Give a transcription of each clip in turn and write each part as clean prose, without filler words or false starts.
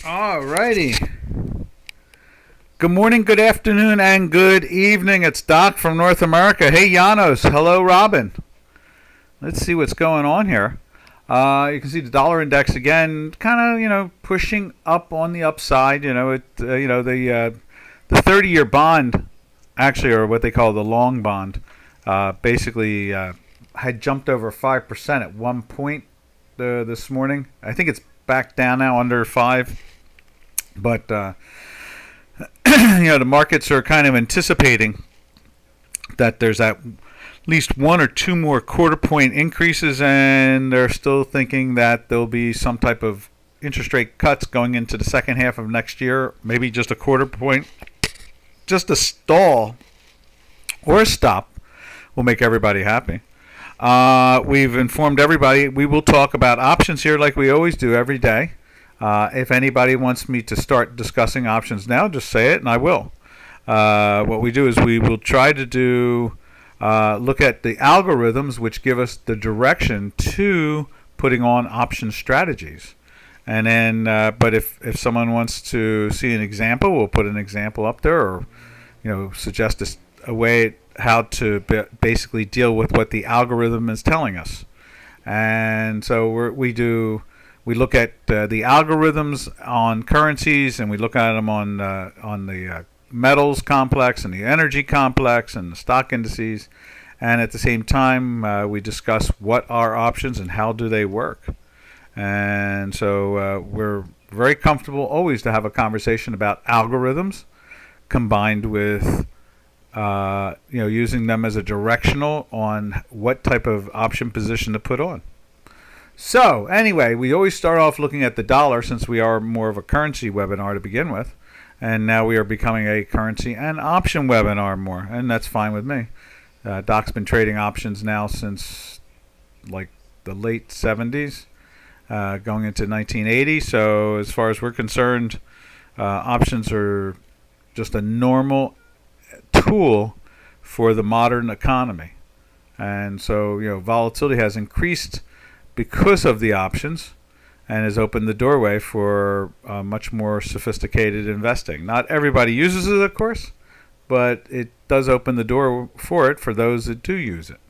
Alrighty. Good morning, good afternoon, and good evening. It's Doc from North America. Hey, Janos. Hello, Robin. Let's see what's going on here. You can see the dollar index again, kind of, pushing up on the upside. The 30-year bond, actually, or what they call the long bond, basically had jumped over 5% at one point this morning. I think it's back down now under 5. But, the markets are kind of anticipating that there's at least one or two more quarter point increases, and they're still thinking that there'll be some type of interest rate cuts going into the second half of next year, maybe just a quarter point. Just a stall or a stop will make everybody happy. We've informed everybody we will talk about options here like we always do every day. If anybody wants me to start discussing options now, just say it and I will. What we do is we will try to look at the algorithms which give us the direction to putting on option strategies. And then, but if someone wants to see an example, we'll put an example up there, or suggest a way how to basically deal with what the algorithm is telling us. And so we look at the algorithms on currencies, and we look at them on the metals complex and the energy complex and the stock indices. And at the same time, we discuss what are options and how do they work. And so we're very comfortable always to have a conversation about algorithms combined with using them as a directional on what type of option position to put on. So anyway, we always start off looking at the dollar, since we are more of a currency webinar to begin with, and now we are becoming a currency and option webinar more, and that's fine with me. Doc's been trading options now since like the late 70s, going into 1980. So as far as we're concerned, options are just a normal tool for the modern economy. And so volatility has increased because of the options, and has opened the doorway for much more sophisticated investing. Not everybody uses it, of course, but it does open the door for it for those that do use it.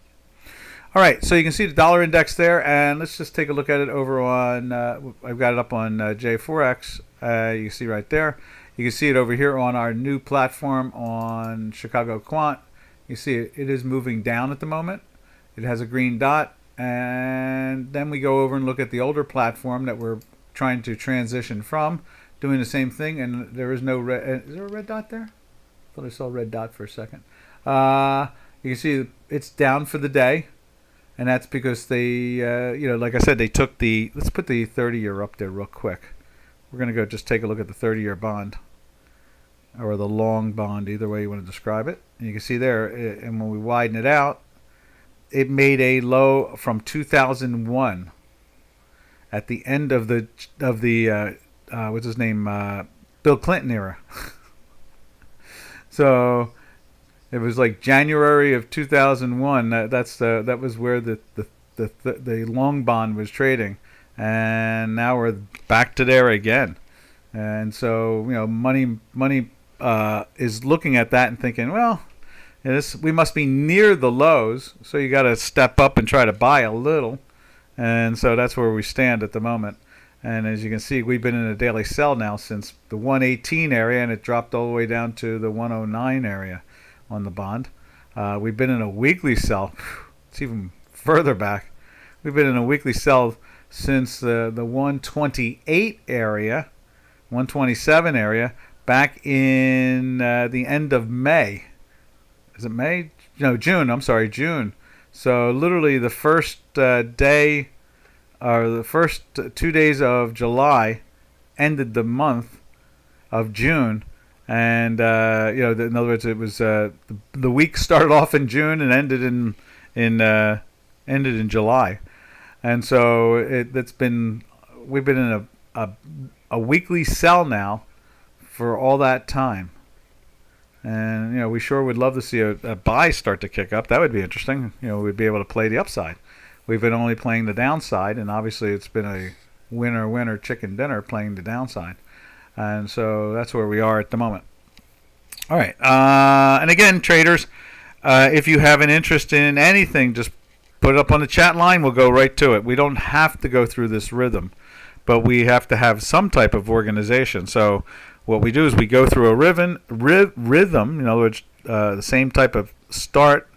All right, so you can see the dollar index there, and let's just take a look at it over on, I've got it up on J4X. You can see right there. You can see it over here on our new platform on Chicago Quant. You see it is moving down at the moment. It has a green dot. And then we go over and look at the older platform that we're trying to transition from, doing the same thing, and there is no red. Is there a red dot there? I thought I saw a red dot for a second. You can see it's down for the day, and that's because they, like I said, they took the. Let's put the 30-year up there real quick. We're going to go just take a look at the 30-year bond, or the long bond, either way you want to describe it. And you can see there, and when we widen it out, it made a low from 2001 at the end of the what's his name, Bill Clinton era. So it was like January of 2001. That was where the long bond was trading, and now we're back to there again. And so money is looking at that and thinking, well, we must be near the lows, so you got to step up and try to buy a little. And so that's where we stand at the moment. And as you can see, we've been in a daily sell now since the 118 area, and it dropped all the way down to the 109 area on the bond. We've been in a weekly sell. It's even further back. We've been in a weekly sell since the 128 area, 127 area, back in the end of May. Is it May? No, June. I'm sorry, June. So literally the first day, or the first 2 days of July, ended the month of June, and in other words, it was the week started off in June and ended in July, and so we've been in a weekly sell now for all that time. And we sure would love to see a buy start to kick up. That would be interesting. We'd be able to play the upside. We've been only playing the downside, and obviously it's been a winner chicken dinner playing the downside. And so that's where we are at the moment. All right. And again, traders, if you have an interest in anything, just put it up on the chat line. We'll go right to it. We don't have to go through this rhythm, but we have to have some type of organization. So what we do is we go through a rhythm, in other words, the same type of start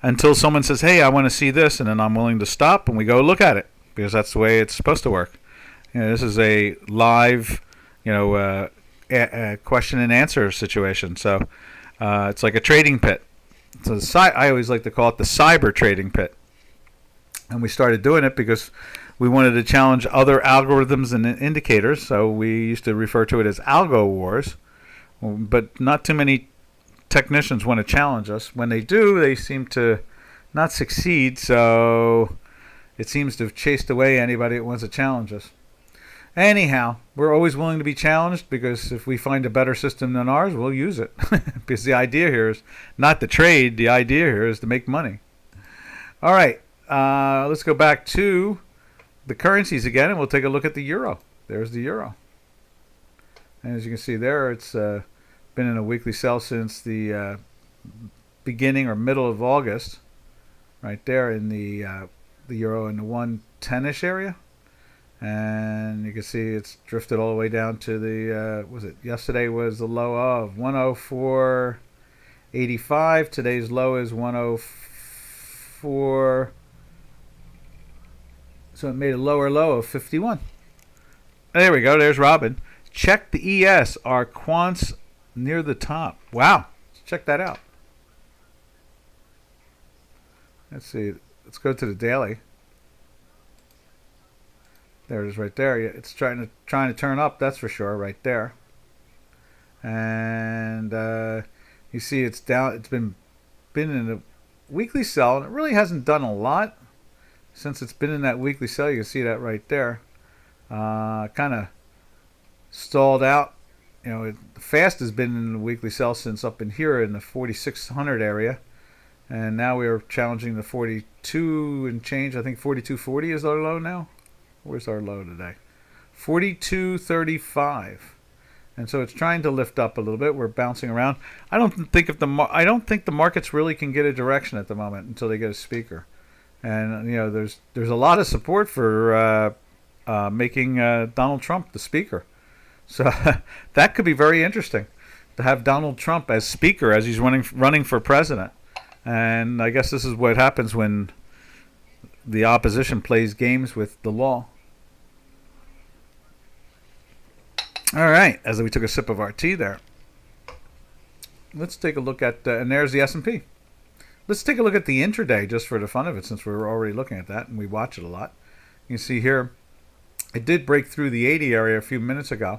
until someone says, hey, I want to see this, and then I'm willing to stop, and we go look at it, because that's the way it's supposed to work. This is a live, a question and answer situation. So it's like a trading pit. So I always like to call it the cyber trading pit. And we started doing it because we wanted to challenge other algorithms and indicators. So we used to refer to it as algo wars. But not too many technicians want to challenge us. When they do, they seem to not succeed. So it seems to have chased away anybody that wants to challenge us. Anyhow, we're always willing to be challenged, because if we find a better system than ours, we'll use it. Because the idea here is not to trade. The idea here is to make money. All right. Let's go back to the currencies again, and we'll take a look at the euro. There's the euro. And as you can see there, it's been in a weekly sell since the beginning or middle of August. Right there in the euro in the 110-ish area. And you can see it's drifted all the way down to the, yesterday was the low of 104.85. Today's low is 104. So it made a lower low of 51. There we go. There's Robin. Check the ES. Our quants near the top. Wow. Let's check that out. Let's see. Let's go to the daily. There it is right there. It's trying to turn up, that's for sure, right there. And you see it's down. It's been in a weekly sell, and it really hasn't done a lot since it's been in that weekly sell. You can see that right there. Kind of stalled out. The fast has been in the weekly sell since up in here in the 4,600 area, and now we are challenging the 42 and change. I think 42.40 is our low now. Where's our low today? 42.35, and so it's trying to lift up a little bit. We're bouncing around. I don't think the markets really can get a direction at the moment until they get a speaker. And there's a lot of support for making Donald Trump the speaker. So that could be very interesting to have Donald Trump as speaker as he's running for president. And I guess this is what happens when the opposition plays games with the law. All right, as we took a sip of our tea there, let's take a look at, and there's the S&P. Let's take a look at the intraday just for the fun of it, since we were already looking at that and we watch it a lot. You can see here, it did break through the 80 area a few minutes ago.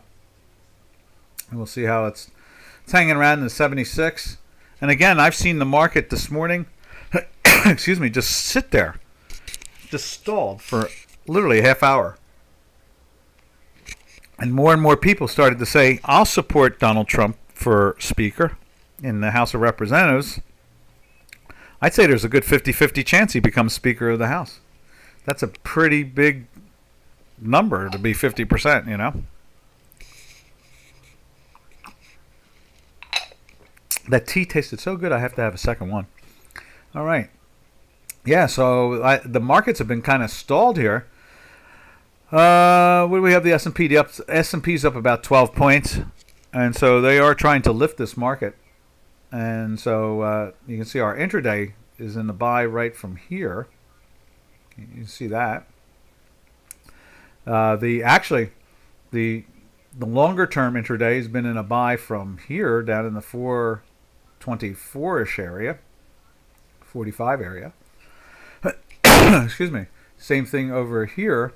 And we'll see how it's hanging around in the 76. And again, I've seen the market this morning, excuse me, just sit there. Just stalled for literally a half hour. And more people started to say, I'll support Donald Trump for speaker in the House of Representatives. I'd say there's a good 50-50 chance he becomes Speaker of the House. That's a pretty big number to be 50%, That tea tasted so good, I have to have a second one. All right. Yeah, so the markets have been kind of stalled here. What do we have? The S&P. The S&P's up about 12 points. And so they are trying to lift this market. And so you can see our intraday is in the buy right from here. You can see that. The longer term intraday has been in a buy from here down in the 424-ish area, 45 area. Excuse me. Same thing over here.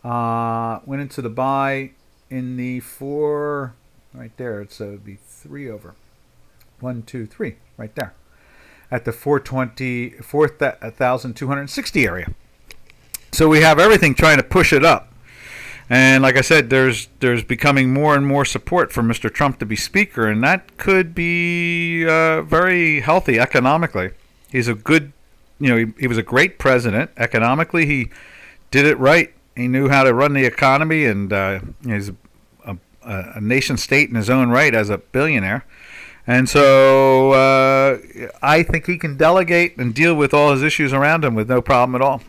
Went into the buy in the 4 right there. It would be 3 over. 1, 2, 3 right there at the 4,260 area. So we have everything trying to push it up. And like I said, there's becoming more and more support for Mr. Trump to be speaker, and that could be very healthy economically. He's a good, he was a great president economically. He did it right. He knew how to run the economy, and he's a nation state in his own right as a billionaire. And so I think he can delegate and deal with all his issues around him with no problem at all.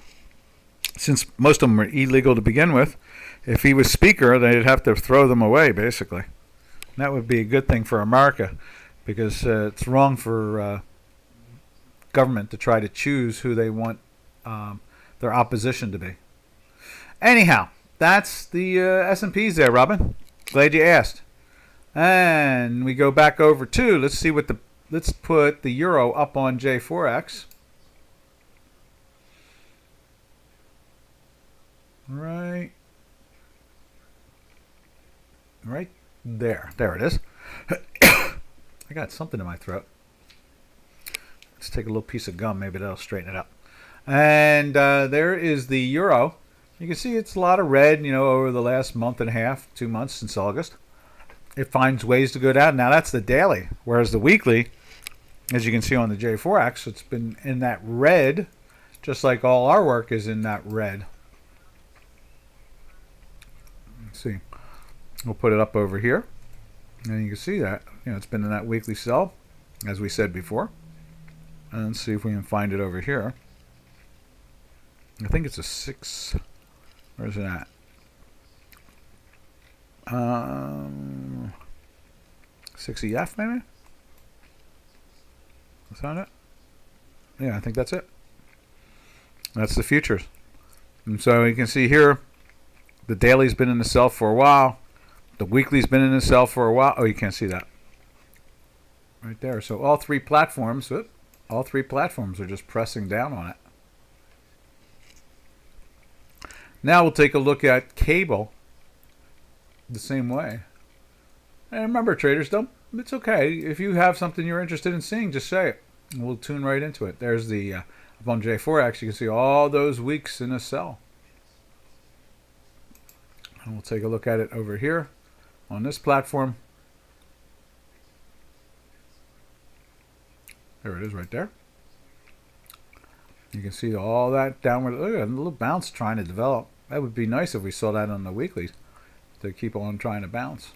Since most of them were illegal to begin with, if he was speaker, they'd have to throw them away, basically. And that would be a good thing for America, because it's wrong for government to try to choose who they want their opposition to be. Anyhow, that's the S&Ps there, Robin. Glad you asked. And we go back over to, let's put the euro up on J4X. Right there. There it is. I got something in my throat. Let's take a little piece of gum. Maybe that'll straighten it up. And there is the euro. You can see it's a lot of red, over the last month and a half, 2 months since August. It finds ways to go down. Now that's the daily, whereas the weekly, as you can see on the J4X, it's been in that red, just like all our work is in that red. Let's see. We'll put it up over here, and you can see that it's been in that weekly sell, as we said before. And let's see if we can find it over here. I think it's a 6. Where's it at? 6EF maybe? Is that it? Yeah, I think that's it. That's the futures. And so you can see here, the daily's been in the sell for a while. The weekly's been in the sell for a while. Oh, you can't see that. Right there. So all three platforms are just pressing down on it. Now we'll take a look at cable the same way. And remember, traders, it's okay. If you have something you're interested in seeing, just say it. And we'll tune right into it. There's the, up on J4X, you can see all those weeks in a sell. And we'll take a look at it over here on this platform. There it is right there. You can see all that downward. Look at a little bounce trying to develop. That would be nice if we saw that on the weeklies to keep on trying to bounce.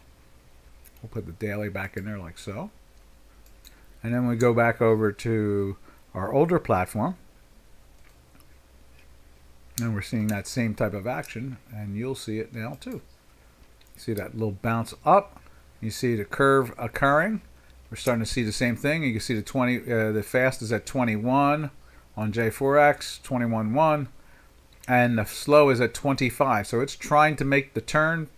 We'll put the daily back in there like so. And then we go back over to our older platform. And we're seeing that same type of action. And you'll see it now too. See that little bounce up. You see the curve occurring. We're starting to see the same thing. You can see the fast is at 21 on J4X, 21.1, and the slow is at 25. So it's trying to make the turn.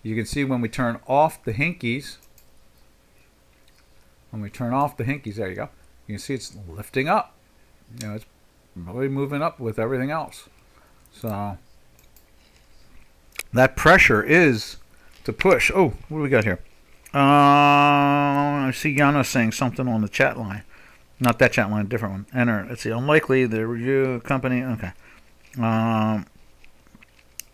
You can see when we turn off the hinkies. When we turn off the hinkies, there you go. You can see it's lifting up. It's really moving up with everything else. So that pressure is to push. Oh, what do we got here? I see Yano saying something on the chat line. Not that chat line, a different one. Enter. Let's see. Unlikely. The review company. Okay.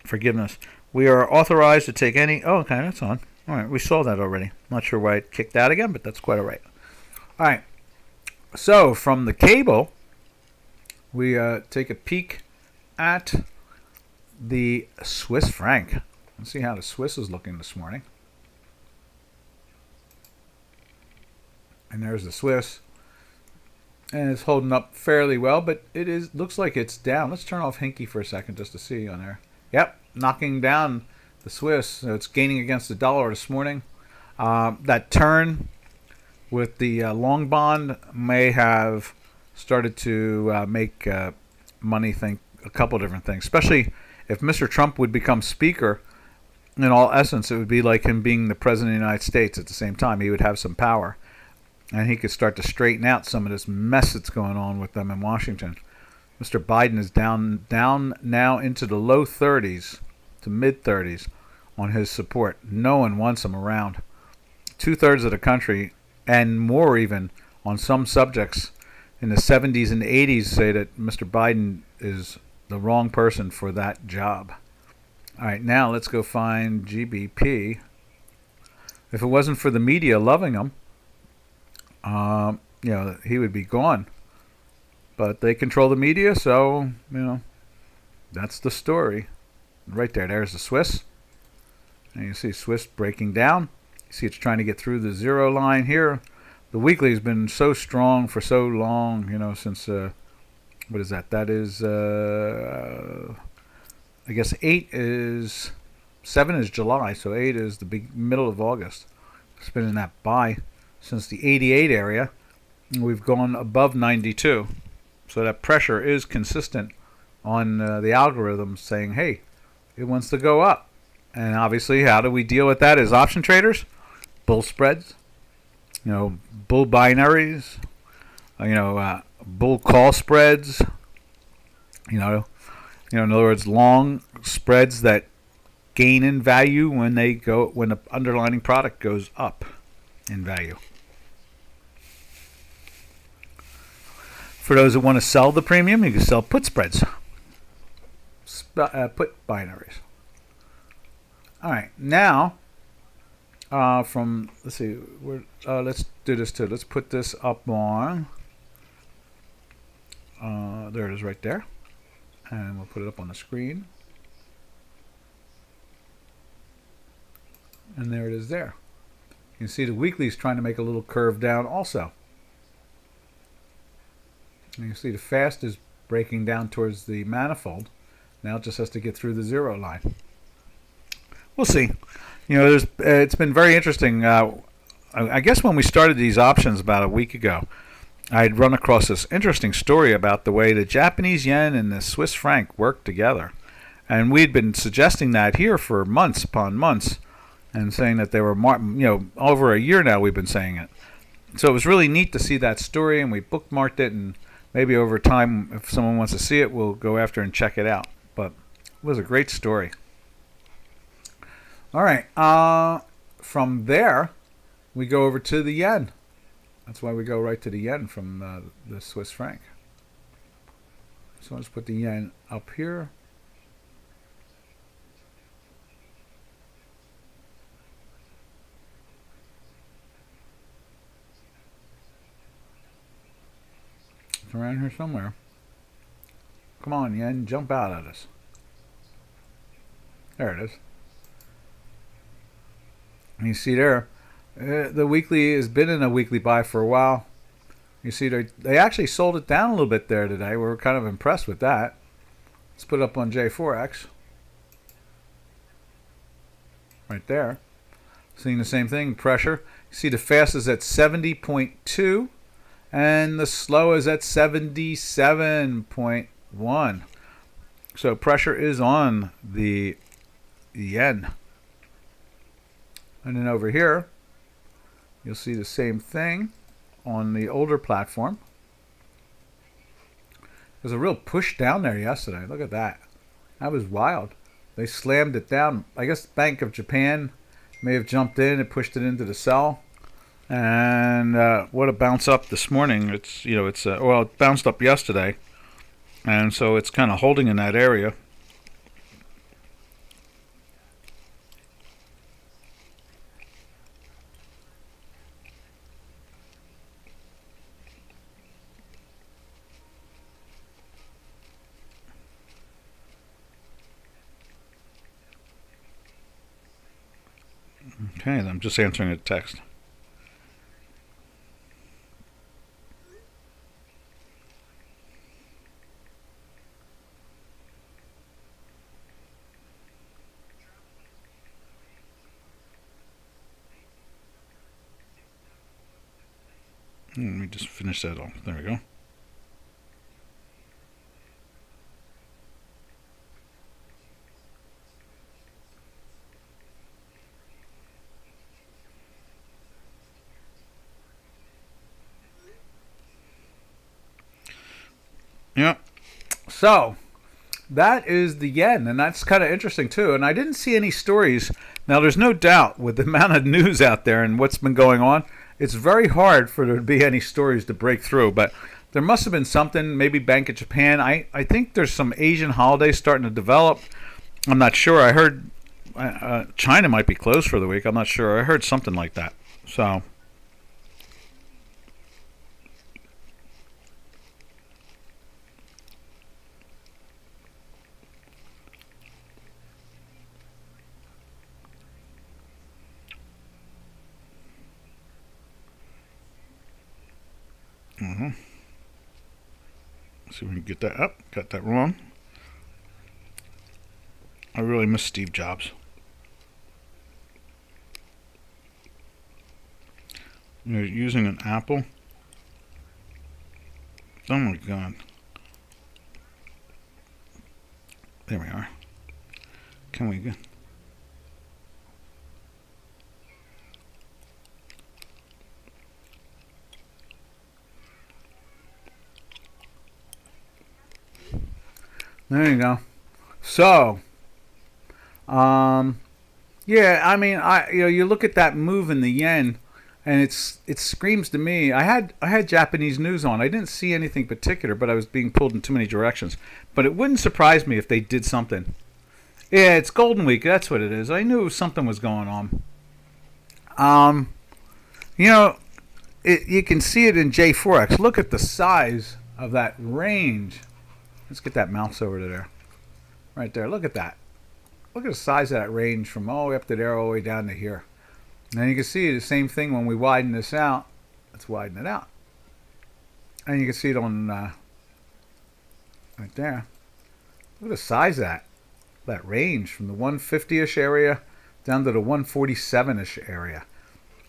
Forgiveness. We are authorized to take any. Oh, okay. That's on. All right. We saw that already. Not sure why it kicked out again, but that's quite all right. All right. So from the cable, we take a peek at the Swiss franc. Let's see how the Swiss is looking this morning. And there's the Swiss. And it's holding up fairly well, but looks like it's down. Let's turn off Hinky for a second just to see on there. Yep, knocking down the Swiss. So it's gaining against the dollar this morning. That turn with the long bond may have started to make money think a couple different things, especially if Mr. Trump would become speaker. In all essence, it would be like him being the president of the United States at the same time. He would have some power. And he could start to straighten out some of this mess that's going on with them in Washington. Mr. Biden is down now into the low 30s to mid 30s on his support. No one wants him around. 2/3 of the country, and more even, on some subjects in the 70s and 80s say that Mr. Biden is the wrong person for that job. All right, now let's go find GBP. If it wasn't for the media loving him, he would be gone. But they control the media, so, that's the story. Right there, there's the Swiss. And you see Swiss breaking down. You see it's trying to get through the zero line here. The weekly has been so strong for so long, since, what is that? That is, I guess 7 is July, so 8 is the middle of August. It's been in that buy since the 88 area. And we've gone above 92. So that pressure is consistent on the algorithm saying, hey, it wants to go up. And obviously, how do we deal with that as option traders? Bull spreads, bull binaries, bull call spreads, in other words, long spreads that gain in value when the underlying product goes up in value. For those that want to sell the premium, you can sell put spreads, put binaries. All right, now let's see, let's do this too. Let's put this up on. There it is, right there, and we'll put it up on the screen. And there it is there. You can see the weekly is trying to make a little curve down also. And you can see the fast is breaking down towards the manifold. Now it just has to get through the zero line. We'll see. It's been very interesting. I guess when we started these options about a week ago, I'd run across this interesting story about the way the Japanese yen and the Swiss franc work together. And we'd been suggesting that here for months upon months and saying that they were, over a year now we've been saying it. So it was really neat to see that story, and we bookmarked it, and maybe over time, if someone wants to see it, we'll go after and check it out. But it was a great story. All right. From there, we go over to the yen. That's why we go right to the yen from the Swiss franc. So let's put the yen up here. It's around here somewhere. Come on, yen, jump out at us. There it is. And you see there, the weekly has been in a weekly buy for a while. You see they actually sold it down a little bit there today. We were kind of impressed with that. Let's put it up on J4X. Right there. Seeing the same thing, pressure. You see the fast is at 70.2 and the slow is at 77.1. So pressure is on the yen. And then over here, you'll see the same thing on the older platform. There's a real push down there yesterday. Look at that. That was wild. They slammed it down. I guess Bank of Japan may have jumped in and pushed it into the sell. And what a bounce up this morning. It bounced up yesterday. And so it's kind of holding in that area. Okay, I'm just answering a text. Let me just finish that off. There we go. Yeah. So that is the yen, and that's kind of interesting too. And I didn't see any stories. Now, there's no doubt with the amount of news out there and what's been going on, it's very hard for there to be any stories to break through. But there must have been something, maybe Bank of Japan. I think there's some Asian holidays starting to develop. I'm not sure. I heard China might be closed for the week. I'm not sure. I heard something like that. So Let's see if we can get that up. Got that wrong. I really miss Steve Jobs. You're using an Apple. Oh my God. There we are. Can we go? There you go. So, yeah, I mean, you look at that move in the yen, and it screams to me. I had Japanese news on. I didn't see anything particular, but I was being pulled in too many directions. But it wouldn't surprise me if they did something. Yeah, it's Golden Week. That's what it is. I knew something was going on. You can see it in J4X. Look at the size of that range. Let's get that mouse over to there. Right there. Look at that. Look at the size of that range from all the way up to there, all the way down to here. And you can see the same thing when we widen this out. Let's widen it out. And you can see it on right there. Look at the size of that range from the 150-ish area down to the 147-ish area.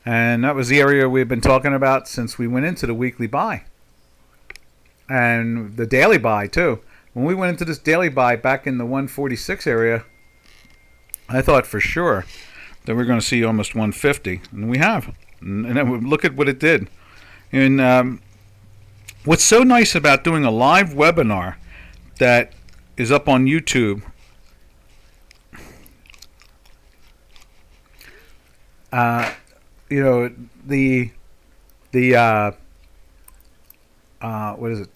And that was the area we've been talking about since we went into the weekly buy. And the daily buy, too. When we went into this daily buy back in the 146 area, I thought for sure that we're going to see almost 150, and we have. And then look at what it did. And what's so nice about doing a live webinar that is up on YouTube, what is it?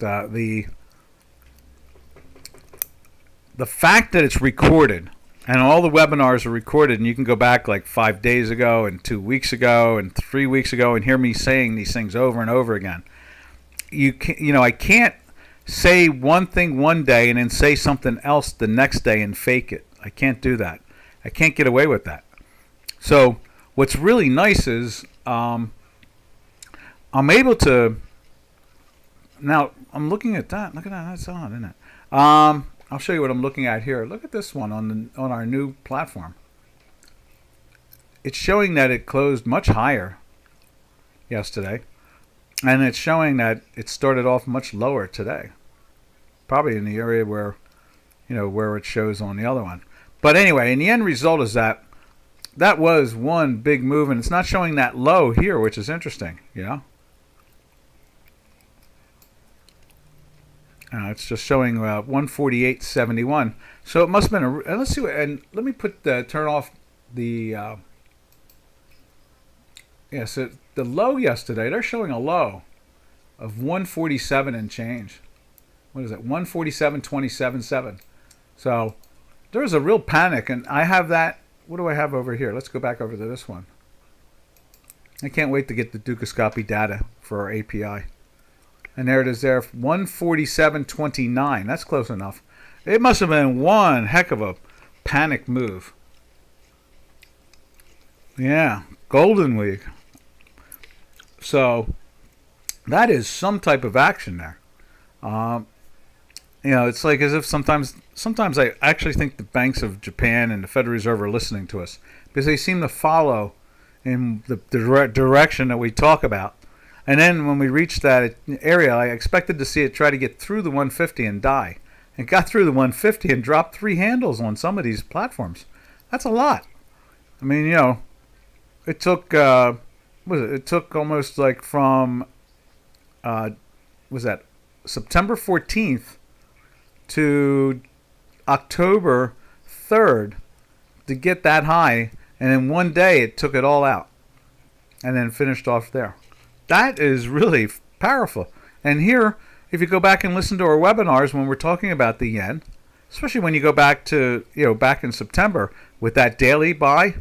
The fact that it's recorded, and all the webinars are recorded, and you can go back like 5 days ago and 2 weeks ago and 3 weeks ago and hear me saying these things over and over again. I can't say one thing one day and then say something else the next day and fake it. I can't do that. I can't get away with that. So what's really nice is I'm able to. Now I'm looking at that. Look at that. That's on, isn't it? I'll show you what I'm looking at here. Look at this one on our new platform. It's showing that it closed much higher yesterday, and it's showing that it started off much lower today. Probably in the area where it shows on the other one. But anyway, and the end result is that was one big move, and it's not showing that low here, which is interesting. It's just showing 148.71. So it must have been let's see. And let me turn off the. So the low yesterday, they're showing a low of 147 and change. What is it? 147.27.7. So there was a real panic, and I have that. What do I have over here? Let's go back over to this one. I can't wait to get the Dukascopy data for our API. And there it is there, 147.29. That's close enough. It must have been one heck of a panic move. Yeah, Golden Week. So that is some type of action there. It's like as if sometimes I actually think the banks of Japan and the Federal Reserve are listening to us because they seem to follow in the direction that we talk about. And then when we reached that area, I expected to see it try to get through the 150 and die. It got through the 150 and dropped 3 handles on some of these platforms. That's a lot. I mean, it took it took almost like from September 14th to October 3rd to get that high, and in one day it took it all out and then finished off there. That is really powerful. And here, if you go back and listen to our webinars when we're talking about the yen, especially when you go back to, back in September with that daily buy,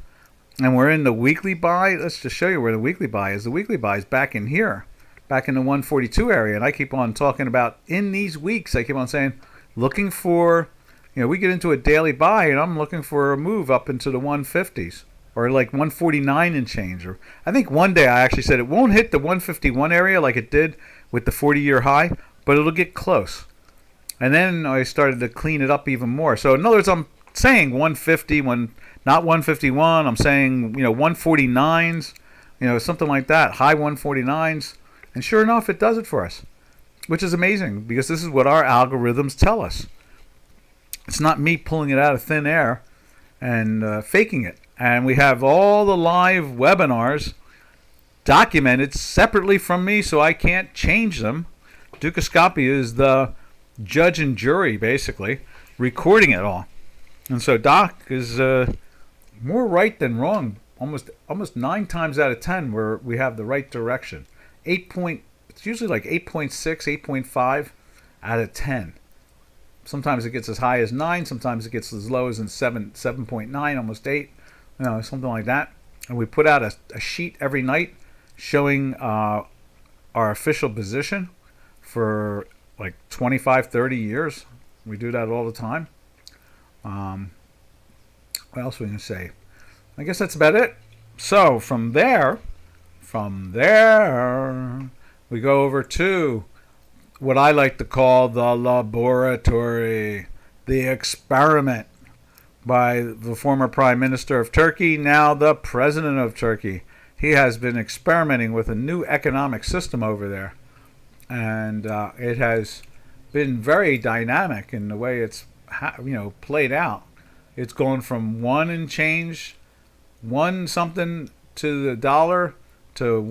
and we're in the weekly buy, let's just show you where the weekly buy is. The weekly buy is back in here, back in the 142 area. And I keep on talking about in these weeks, I keep on saying, looking for, we get into a daily buy and I'm looking for a move up into the 150s. Or like 149 and change. Or I think one day I actually said it won't hit the 151 area like it did with the 40-year high, but it'll get close. And then I started to clean it up even more. So in other words, I'm saying 150 when not 151. I'm saying 149s, something like that, high 149s, and sure enough, it does it for us, which is amazing because this is what our algorithms tell us. It's not me pulling it out of thin air and faking it. And we have all the live webinars documented separately from me, so I can't change them. Dukascopy is the judge and jury, basically, recording it all. And so Doc is more right than wrong, almost 9 times out of 10 where we have the right direction. It's usually like 8.6, 8.5 out of 10. Sometimes it gets as high as 9, sometimes it gets as low as in 7.9, almost 8, something like that. And we put out a sheet every night showing our official position for like 25, 30 years. We do that all the time. What else are we going to say? I guess that's about it. So from there, we go over to what I like to call the laboratory, the experiment by the former Prime Minister of Turkey, now the President of Turkey. He has been experimenting with a new economic system over there. And it has been very dynamic in the way it's played out. It's gone from 1 and change, 1 something to the dollar to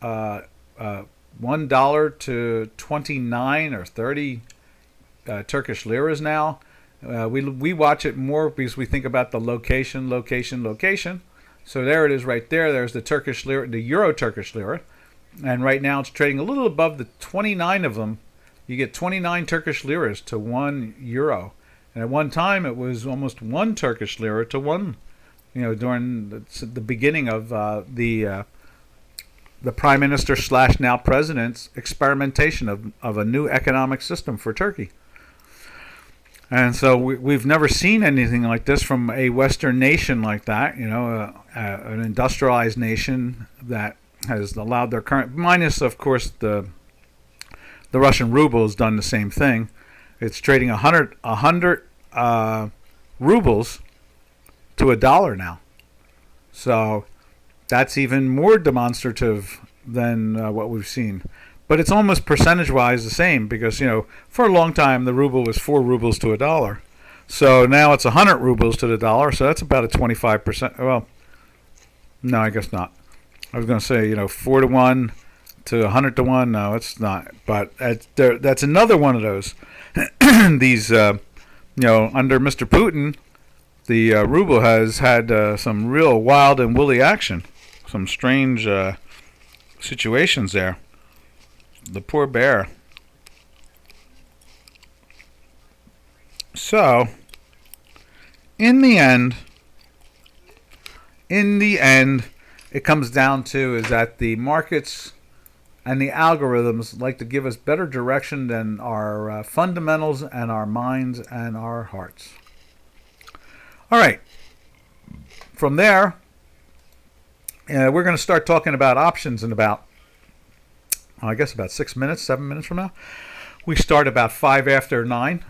$1 to 29 or 30 Turkish liras now. We watch it more because we think about the location. So there it is right there. There's the Turkish lira, the Euro Turkish lira. And right now it's trading a little above the 29 of them. You get 29 Turkish liras to 1 euro. And at one time it was almost 1 Turkish lira to 1, during the beginning of the Prime Minister / now President's experimentation of a new economic system for Turkey. And so we've never seen anything like this from a Western nation like that, an industrialized nation that has allowed their current, minus of course the Russian ruble has done the same thing. It's trading 100 rubles to $1 now. So that's even more demonstrative than what we've seen. But it's almost percentage-wise the same because, for a long time the ruble was 4 rubles to $1. So now it's 100 rubles to the dollar, so that's about a 25%. Well, no, I guess not. I was going to say, 4 to 1 to 100 to 1. No, it's not. But that's another one of those. These, under Mr. Putin, the ruble has had some real wild and woolly action. Some strange situations there. The poor bear. So, in the end, it comes down to is that the markets and the algorithms like to give us better direction than our fundamentals and our minds and our hearts. All right. From there, we're going to start talking about options in about 6 minutes, 7 minutes from now. We start about 5 after 9.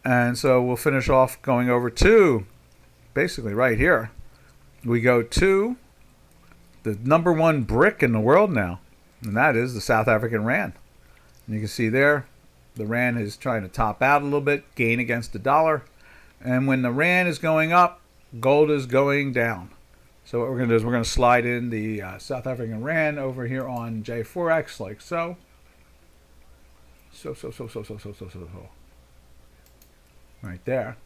And so we'll finish off going over to, basically right here, we go to the number 1 brick in the world now, and that is the South African Rand. And you can see there, the Rand is trying to top out a little bit, gain against the dollar. And when the Rand is going up, gold is going down. So what we're going to do is we're going to slide in the South African Rand over here on J4X like so. So. Right there.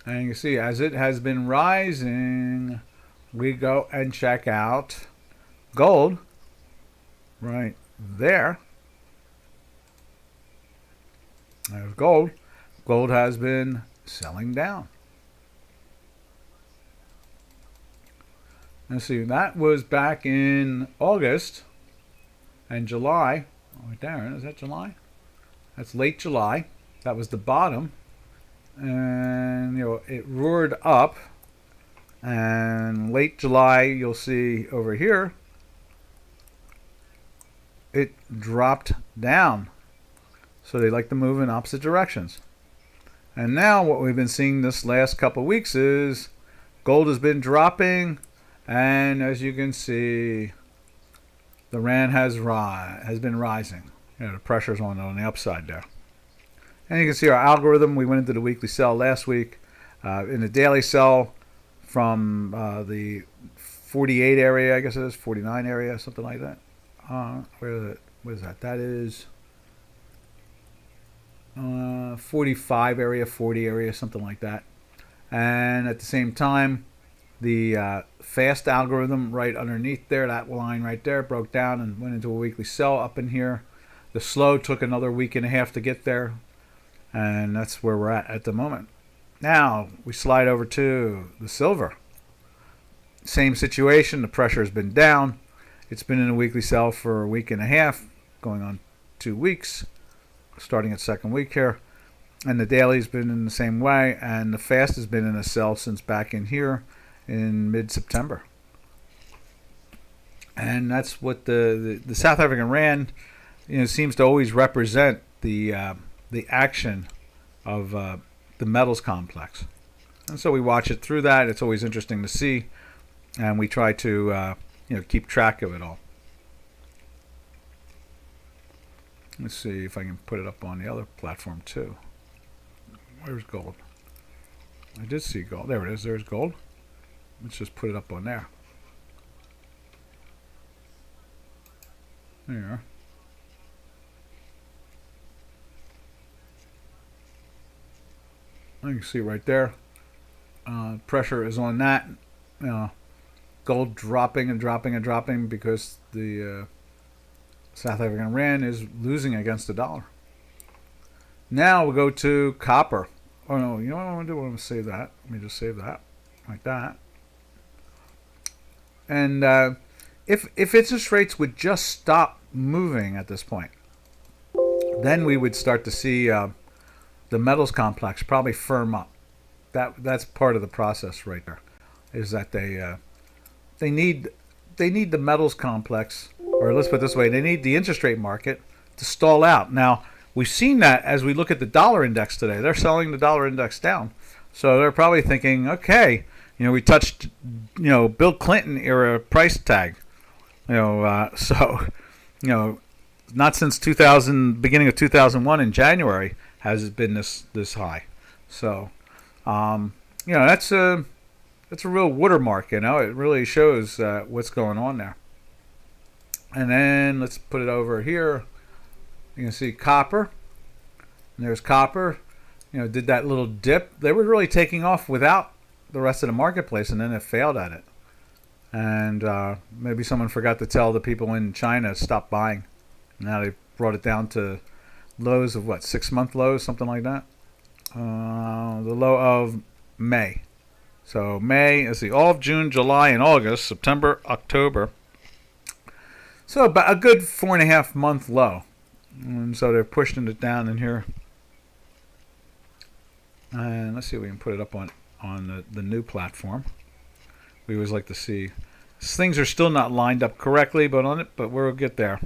And you can see as it has been rising, we go and check out gold right there. There's gold. Gold has been selling down. Let's see, that was back in August and July. Right there, is that July? That's late July. That was the bottom. And, it roared up. And late July, you'll see over here, it dropped down. So they like to move in opposite directions. And now what we've been seeing this last couple of weeks is gold has been dropping, and as you can see, the rand has been rising. The pressure's on the upside there. And you can see our algorithm. We went into the weekly sell last week. In the daily sell from the 48 area, I guess it is, 49 area, something like that. Where is it? What is that? That is 45 area, 40 area, something like that. And at the same time, the fast algorithm right underneath there, that line right there, broke down and went into a weekly sell up in here. The slow took another week and a half to get there, and that's where we're at the moment. Now we slide over to the silver. Same situation. The pressure has been down. It's been in a weekly sell for a week and a half, going on 2 weeks, starting at second week here. And the daily's been in the same way, and the fast has been in a sell since back in here in mid-September. And that's what the South African rand, seems to always represent the action of the metals complex. And so we watch it through that. It's always interesting to see, and we try to keep track of it all. Let's see if I can put it up on the other platform too. Where's gold? I did see gold. There it is. There's gold. Let's just put it up on there. There you are. You can see it right there. Pressure is on that. Gold dropping and dropping and dropping because the South African rand is losing against the dollar. Now we'll go to copper. Oh no, you know what I want to do? I want to save that. Let me just save that like that. And if interest rates would just stop moving at this point, then we would start to see the metals complex probably firm up. That's part of the process right there, is that they need the metals complex, or let's put it this way, they need the interest rate market to stall out. Now we've seen that as we look at the dollar index today. They're selling the dollar index down, so they're probably thinking, okay, we touched Bill Clinton era price tag, so not since beginning of 2001 in January has it been this high. So that's a real watermark. It really shows what's going on there. And then let's put it over here. You can see copper. And there's copper. Did that little dip. They were really taking off without the rest of the marketplace, and then it failed at it. And maybe someone forgot to tell the people in China to stop buying. Now they brought it down to lows of 6-month lows, something like that. The low of May. So May is all of June, July, and August, September, October. So about a good 4.5 month low. And so they're pushing it down in here. And let's see if we can put it up on the new platform. We always like to see. Things are still not lined up correctly, but we'll get there.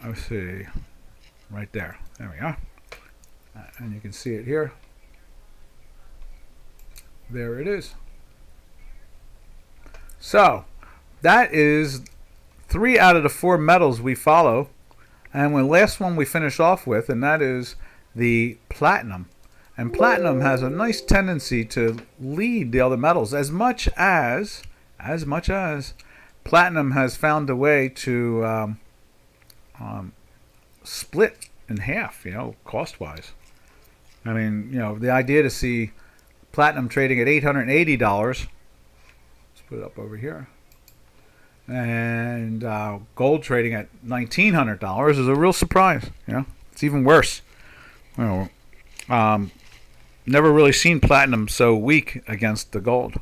Let's see. Right there. There we are. And you can see it here. There it is. So that is 3 out of the 4 metals we follow. And the last one we finish off with, and that is the platinum. And platinum has a nice tendency to lead the other metals, as much as platinum has found a way to split in half, cost-wise. I mean, the idea to see platinum trading at $880, let's put it up over here, and gold trading at $1,900 is a real surprise. It's even worse. Never really seen platinum so weak against the gold.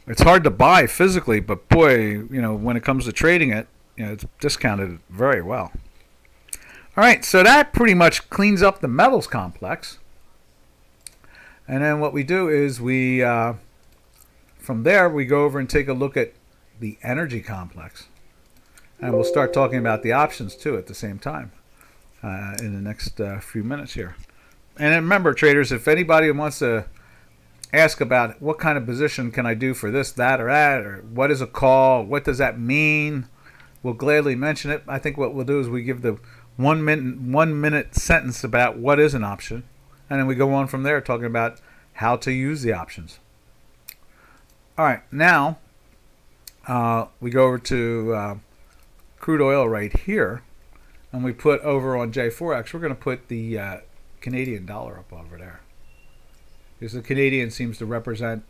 It's hard to buy physically, but boy, when it comes to trading it, it's discounted very well. All right, so that pretty much cleans up the metals complex. And then what we do is from there we go over and take a look at the energy complex. And we'll start talking about the options too at the same time in the next few minutes here. And remember, traders, if anybody wants to ask about what kind of position can I do for this, that, or what is a call, what does that mean, we'll gladly mention it. I think what we'll do is we give the 1 minute sentence about what is an option, and then we go on from there talking about how to use the options. All right, now we go over to crude oil right here, and we put over on J4X, we're going to put the Canadian dollar up over there, because the Canadian seems to represent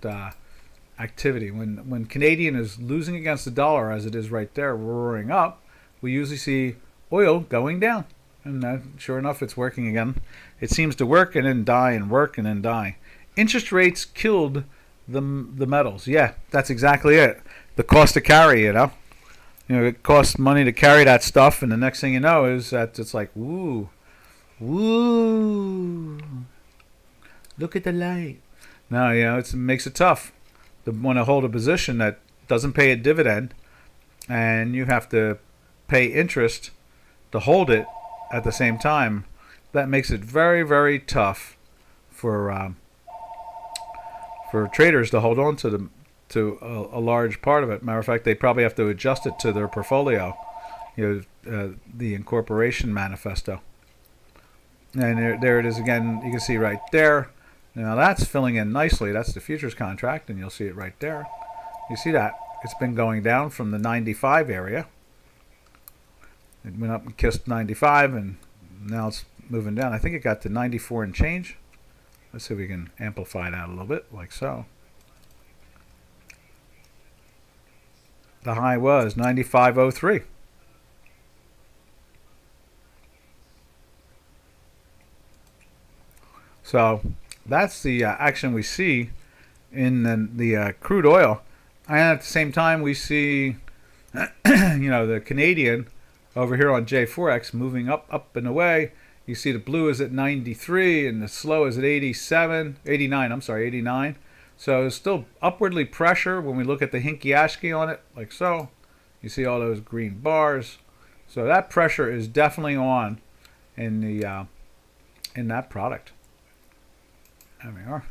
activity. When Canadian is losing against the dollar, as it is right there, roaring up, we usually see oil going down. And sure enough, it's working again. It seems to work and then die and work and then die. Interest rates killed the metals. Yeah, that's exactly it. The cost to carry, it costs money to carry that stuff, and the next thing you know is that it's like, woo, look at the light. No, it makes it tough to want to hold a position that doesn't pay a dividend, and you have to pay interest to hold it at the same time. That makes it very, very tough for traders to hold on to a large part of it. Matter of fact, they probably have to adjust it to their portfolio, the incorporation manifesto. And there it is again. You can see right there. Now that's filling in nicely. That's the futures contract, and you'll see it right there. You see that it's been going down from the 95 area. It went up and kissed 95, and now it's moving down. I think it got to 94 and change. Let's see if we can amplify that a little bit, like so. The high was 95.03. So that's the action we see in the crude oil. And at the same time, we see the Canadian over here on J4X moving up and away. You see the blue is at 93 and the slow is at 89. So it's still upwardly pressure when we look at the Hinky-Ashki on it, like so. You see all those green bars. So that pressure is definitely on in that product. There we are.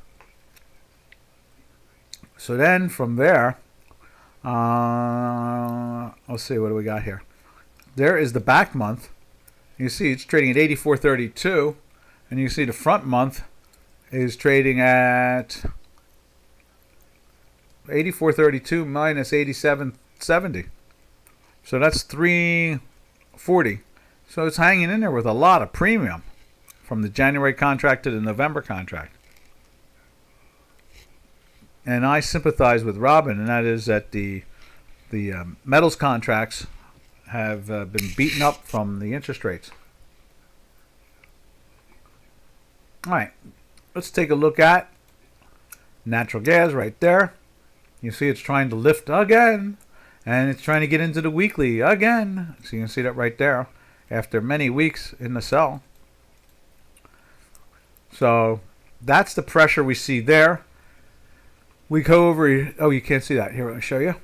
So then from there, let's see, what do we got here? There is the back month. You see it's trading at 84.32, and you see the front month is trading at 84.32 minus 87.70. So that's 340. So it's hanging in there with a lot of premium from the January contract to the November contract. And I sympathize with Robin, and that is that the metals contracts have been beaten up from the interest rates. All right, let's take a look at natural gas right there. You see it's trying to lift again, and it's trying to get into the weekly again. So you can see that right there after many weeks in the sell. So that's the pressure we see there. We go over, oh, you can't see that. Here, I'll show you.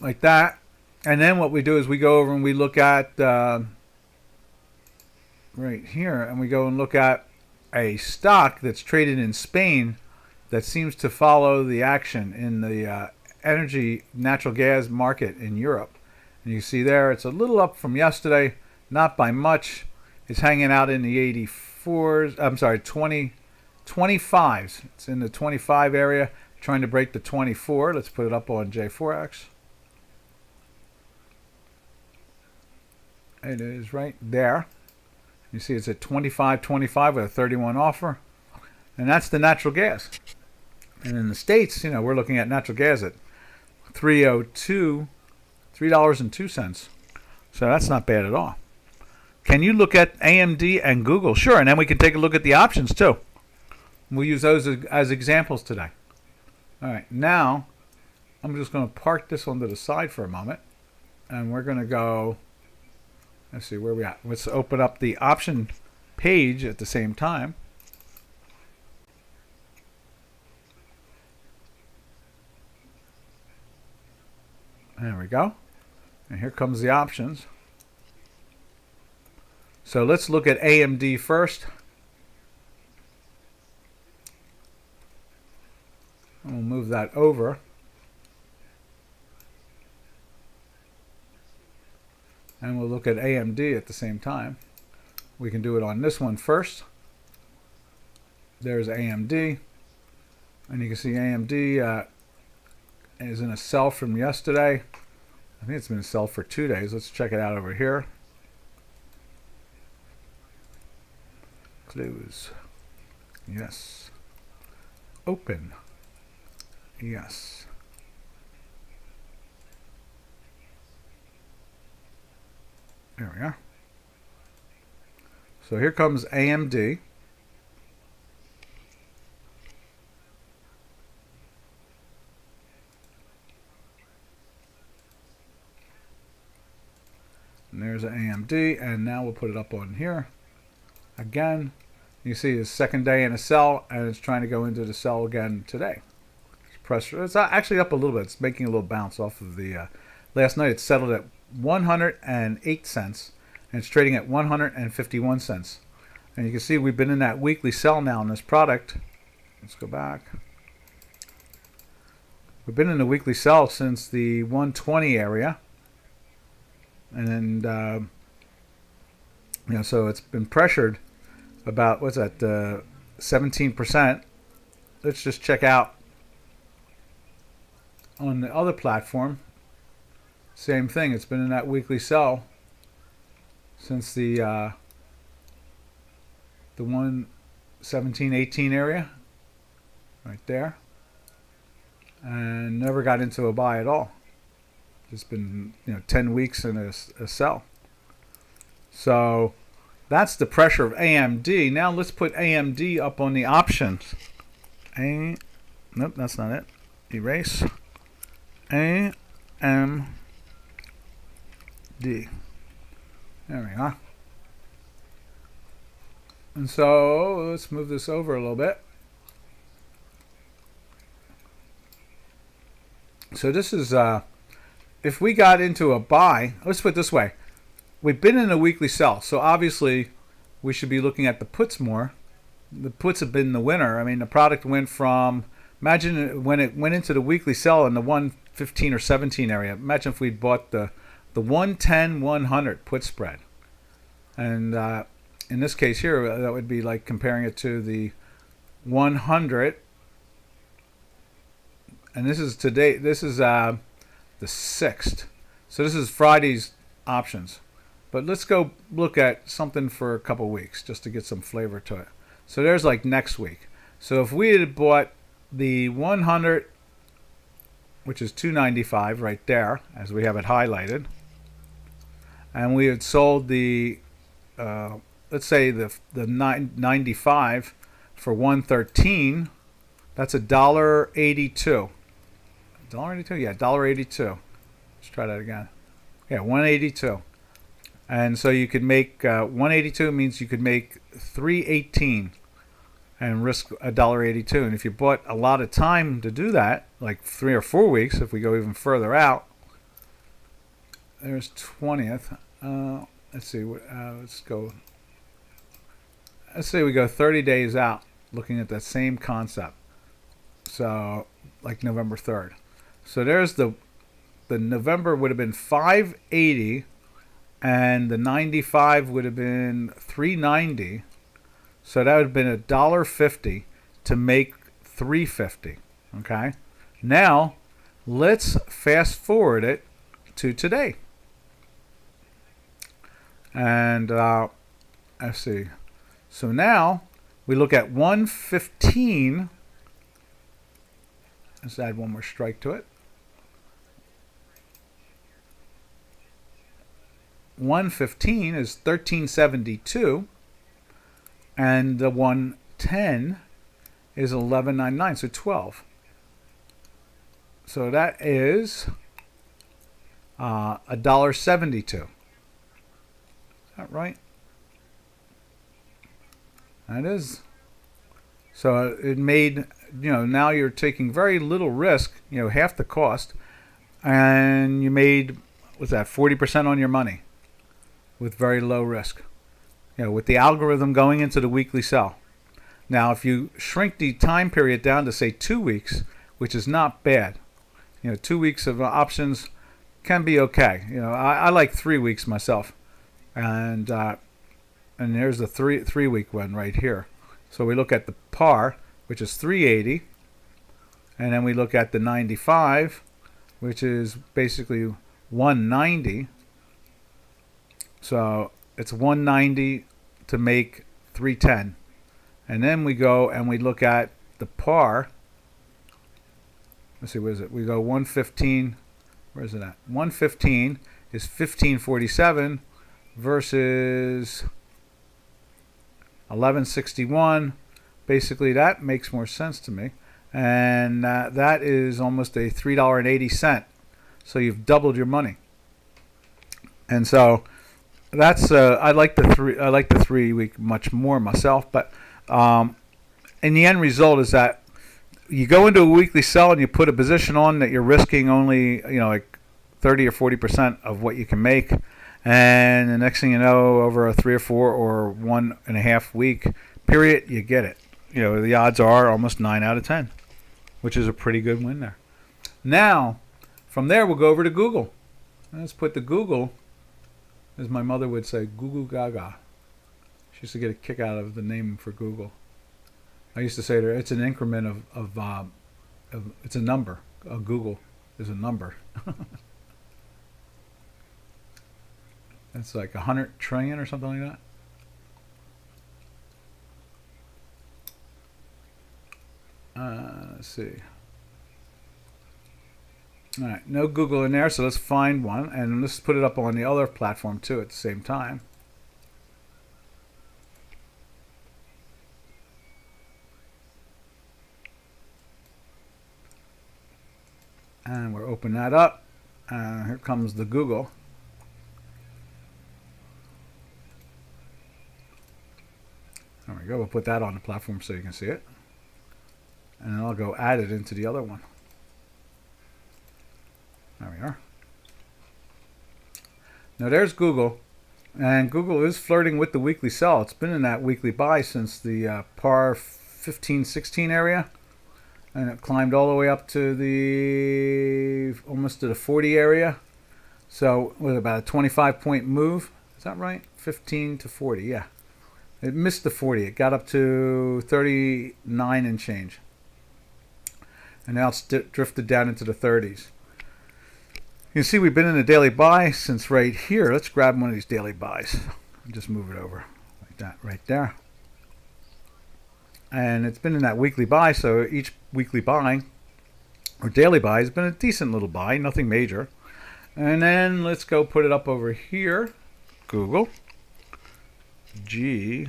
Like that. And then what we do is we go over and we look at, right here, and we go and look at a stock that's traded in Spain that seems to follow the action in the energy natural gas market in Europe. And you see there, it's a little up from yesterday, not by much. It's hanging out in the 84s, I'm sorry, 25s. It's in the 25 area. Trying to break the 24. Let's put it up on J4X. It is right there. You see it's at 25.25 with a 31 offer. And that's the natural gas. And in the States, we're looking at natural gas at $3.02. So that's not bad at all. Can you look at AMD and Google? Sure, and then we can take a look at the options too. We'll use those as examples today. All right, now I'm just going to park this onto the side for a moment, and we're going to go, let's see where we at. Let's open up the option page at the same time. There we go. And here comes the options. So let's look at AMD first. We'll move that over. And we'll look at AMD at the same time. We can do it on this one first. There's AMD. And you can see AMD is in a sell from yesterday. I think it's been a sell for 2 days. Let's check it out over here. Close. Yes. Open. Yes. There we are. So here comes AMD. And there's AMD, and now we'll put it up on here. Again, you see it's second day in a sell, and it's trying to go into the sell again today. It's actually up a little bit. It's making a little bounce off of the last night. It settled at 108 cents, and it's trading at 151 cents. And you can see we've been in that weekly sell now in this product. Let's go back. We've been in the weekly sell since the 120 area. And so it's been pressured about, what's that, 17%. Let's just check out on the other platform. Same thing. It's been in that weekly sell since the 117.18 area, right there, and never got into a buy at all. Just been 10 weeks in a sell. So that's the pressure of AMD. Now let's put AMD up on the options. Nope, that's not it. Erase. AMD. There we are. And so let's move this over a little bit. So this is if we got into a buy, let's put it this way. We've been in a weekly sell, so obviously we should be looking at the puts more. The puts have been the winner. I mean, the product went from, imagine when it went into the weekly sell in the 115 or 17 area. Imagine if we'd bought the 110-100 put spread. And in this case here, that would be like comparing it to the 100. And this is today. This is the 6th. So this is Friday's options. But let's go look at something for a couple weeks just to get some flavor to it. So there's like next week. So if we had bought the 100, which is 295 right there, as we have it highlighted, and we had sold the, let's say the 95 for 113, that's $1.82. $1.82? Yeah, $1.82. Let's try that again. Yeah, 182. And so you could make 182 means you could make 318 and risk $1.82. And if you bought a lot of time to do that, like 3 or 4 weeks, if we go even further out, there's 20th. Let's see. Let's go. Let's say we go 30 days out, looking at that same concept. So like November 3rd. So there's the November would have been 580. And the 95 would have been 390, so that would have been $1.50 to make 350. Okay. Now let's fast forward it to today, and let's see. So now we look at 115. Let's add one more strike to it. 115 is 1372, and the 110 is 1199, so 12. So that is $1.72. Is that right? That is. So it made, now you're taking very little risk, half the cost. and you made, what's that, 40% on your money with very low risk. With the algorithm going into the weekly sell. Now, if you shrink the time period down to say 2 weeks, which is not bad, 2 weeks of options can be okay. I like 3 weeks myself, and there's the three week one right here. So we look at the par, which is 380, and then we look at the 95, which is basically 190. So it's 190 to make 310. And then we go and we look at the par. Let's see, where is it? We go 115. Where is it at? 115 is 1547 versus 1161. Basically, that makes more sense to me. And that is almost a $3.80. So you've doubled your money. And so that's I like the 3 week much more myself. But and the end result is that you go into a weekly sell and you put a position on that you're risking only, like 30 or 40% of what you can make. And the next thing you know, over a 3 or 4 or 1.5 week period, you get it. The odds are almost 9 out of 10, which is a pretty good win there. Now, from there, we'll go over to Google. Let's put the Google, as my mother would say, Google Gaga. She used to get a kick out of the name for Google. I used to say to her, it's an increment of it's a number. Google is a number. It's like 100 trillion or something like that. Let's see. All right, no Google in there, so let's find one, and let's put it up on the other platform too at the same time. And we'll open that up. Here comes the Google. There we go. We'll put that on the platform so you can see it. And then I'll go add it into the other one. There we are. Now there's Google. And Google is flirting with the weekly sell. It's been in that weekly buy since the par 15-16 area. And it climbed all the way up to almost to the 40 area. So with about a 25-point move. Is that right? 15 to 40, yeah. It missed the 40. It got up to 39 and change. And now it's drifted down into the 30s. You can see we've been in a daily buy since right here. Let's grab one of these daily buys. And just move it over like that right there. And it's been in that weekly buy, so each weekly buy or daily buy has been a decent little buy, nothing major. And then let's go put it up over here. Google. G.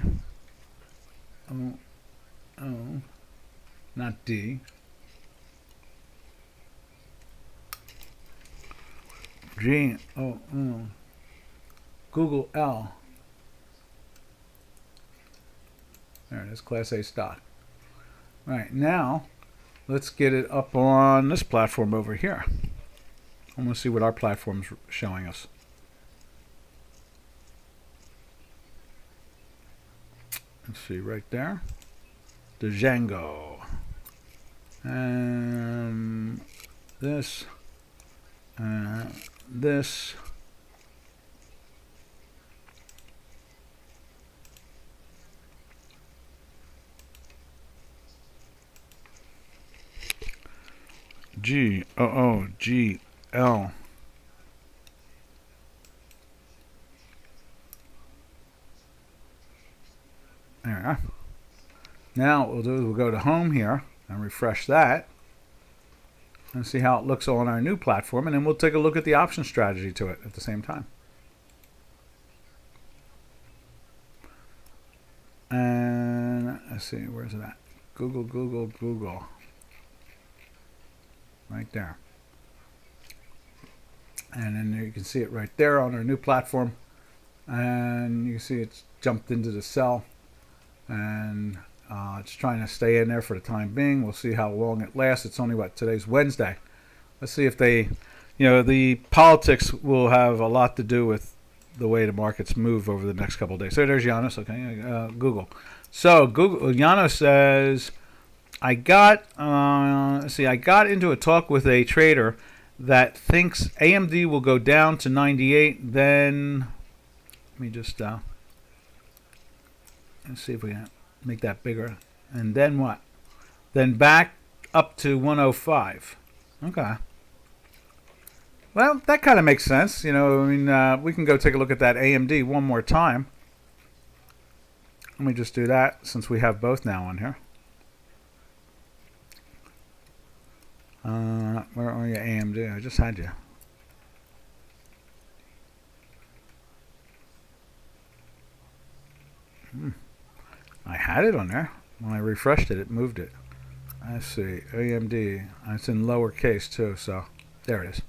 O. Not D. G. O. Google L. There it is, Class A stock. All right, now let's get it up on this platform over here. I'm going to see what our platform's showing us. Let's see right there. The Django. And this. This. G-O-O-G-L. There we are. Now what we'll do is we'll go to home here and refresh that and see how it looks on our new platform, and then we'll take a look at the option strategy to it at the same time. And let's see, where's it at? Google, Google, Google. Right there. And then you can see it right there on our new platform. And you can see it's jumped into the sell. And it's trying to stay in there for the time being. We'll see how long it lasts. It's only, today's Wednesday. Let's see if they the politics will have a lot to do with the way the markets move over the next couple of days. So there's Janos. Okay, Google. So Google Janos says, I got I got into a talk with a trader that thinks AMD will go down to 98. Then let me just let's see if we can make that bigger. And then what? Then back up to 105. Okay. Well, that kind of makes sense. We can go take a look at that AMD one more time. Let me just do that since we have both now on here. Where are you, AMD? I just had you. I had it on there. When I refreshed it, it moved it. Let's see. AMD. It's in lowercase too, so there it is.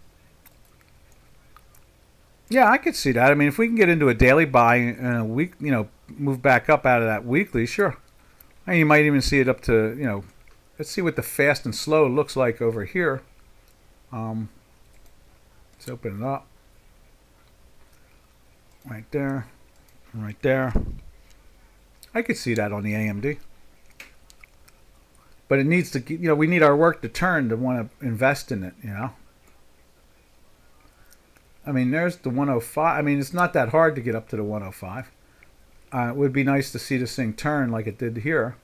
Yeah, I could see that. I mean, if we can get into a daily buy in a week, move back up out of that weekly, sure. And you might even see it up to, let's see what the fast and slow looks like over here. Let's open it up. Right there. Right there. I could see that on the AMD. But it needs to, we need our work to turn to want to invest in it, I mean, there's the 105. I mean, it's not that hard to get up to the 105. It would be nice to see this thing turn like it did here,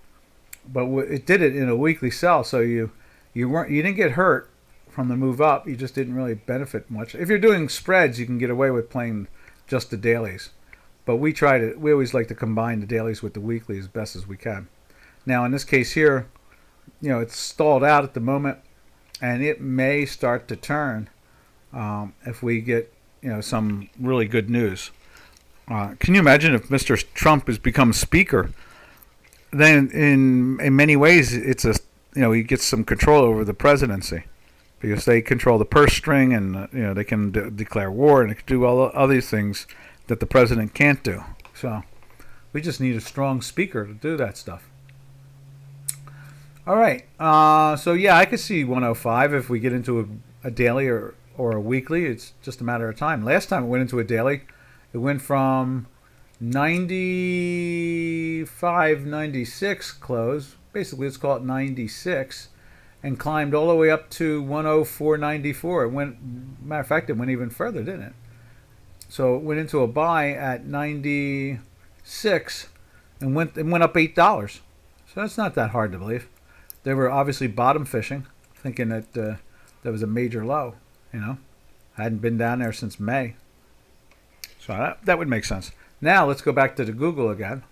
but it did it in a weekly sell, so you didn't get hurt from the move up. You just didn't really benefit much. If you're doing spreads, you can get away with playing just the dailies, but we always like to combine the dailies with the weekly as best as we can. Now, in this case here, it's stalled out at the moment, and it may start to turn if we get some really good news. Can you imagine if Mr. Trump has become speaker? Then in many ways it's he gets some control over the presidency because they control the purse string, and they can declare war, and they can do all the other things that the president can't do. So we just need a strong speaker to do that stuff. All right. So yeah, I could see 105 if we get into a daily or a weekly. It's just a matter of time. Last time it went into a daily, it went from 95, 96 close. Basically, let's call it 96, and climbed all the way up to 104.94. It went. Matter of fact, it went even further, didn't it? So it went into a buy at 96, and went up $8. So that's not that hard to believe. They were obviously bottom fishing, thinking that there was a major low. Hadn't been down there since May. So that would make sense. Now let's go back to the Google again.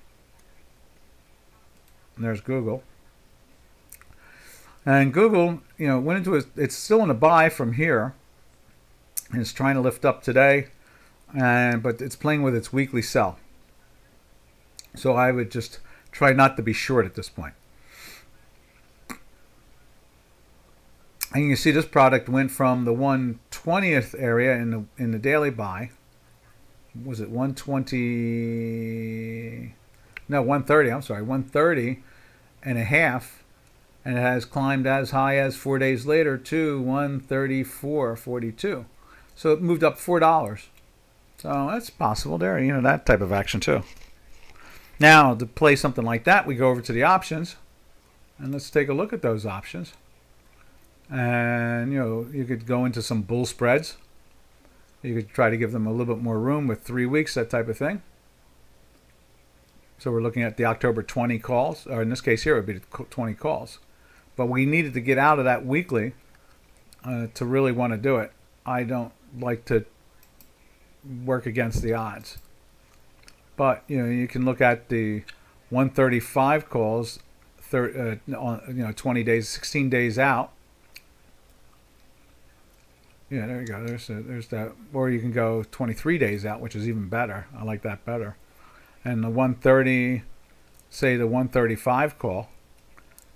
And there's Google. And Google, went into it's still in a buy from here. And it's trying to lift up today, but it's playing with its weekly sell. So I would just try not to be short at this point. And you can see this product went from the 120th area in the daily buy. Was it 120? No, 130. I'm sorry, 130 and a half, and it has climbed as high as 4 days later to 134.42. So it moved up $4. So that's possible there. That type of action too. Now to play something like that, we go over to the options, and let's take a look at those options. And you could go into some bull spreads. You could try to give them a little bit more room with 3 weeks, that type of thing. So we're looking at the October 20 calls, or in this case here it would be the 20 calls. But we needed to get out of that weekly to really want to do it. I don't like to work against the odds. But you can look at the 135 calls, 20 days, 16 days out. Yeah, there you go. There's that. Or you can go 23 days out, which is even better. I like that better. And the 130, say the 135 call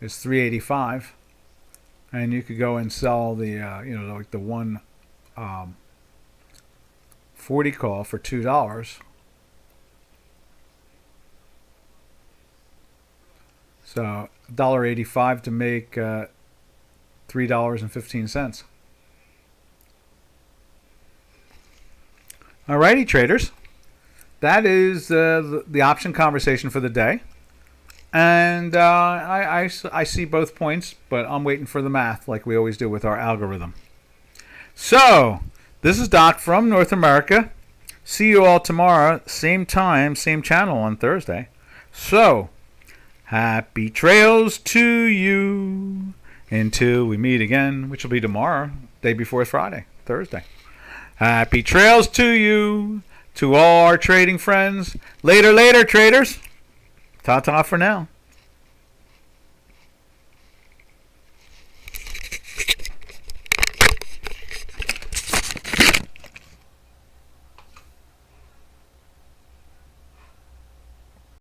is 385, and you could go and sell the like the 140 call for $2. So $1.85 to make $3.15. Alrighty, traders. That is the option conversation for the day. And I see both points, but I'm waiting for the math like we always do with our algorithm. So, this is Doc from North America. See you all tomorrow, same time, same channel on Thursday. So, happy trails to you until we meet again, which will be tomorrow, day before Friday, Thursday. Happy trails to you, to all our trading friends. Later, traders. Ta-ta for now.